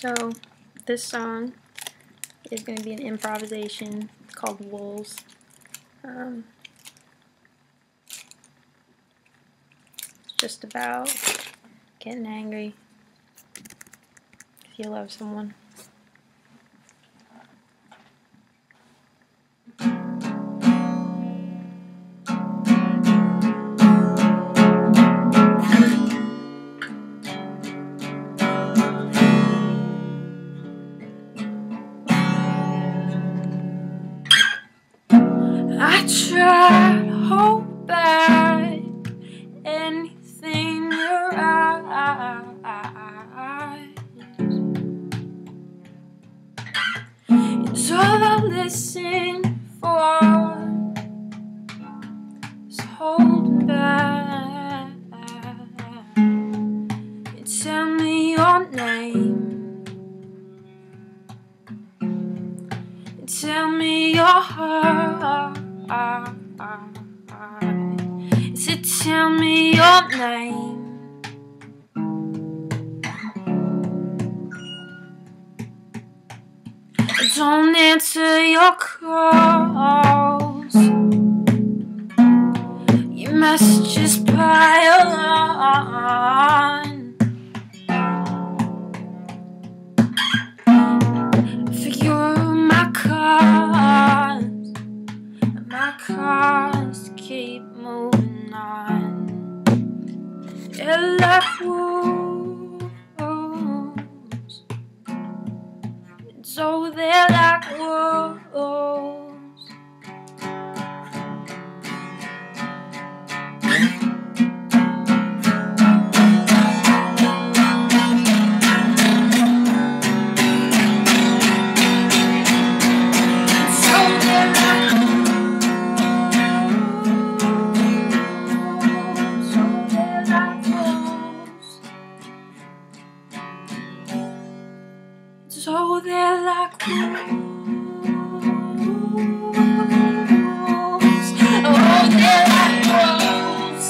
So this song is going to be an improvisation called Wolves. It's just about getting angry if you love someone. I tried to hold back anything in your eyes. It's all I listen for is holding back. You tell me your name, you tell me your heart. So tell me your name, I don't answer your calls, your messages pile on. Figure my cars keep moving on. They're like wolves, so they're like wolves. So they're like wolves. Oh, they're like wolves. So they're like wolves.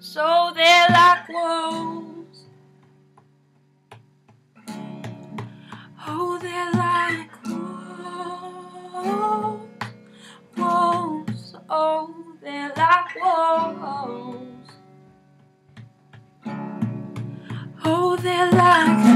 So they're like wolves. Oh, they're like wolves. Oh, they're like wolves. Oh, they're like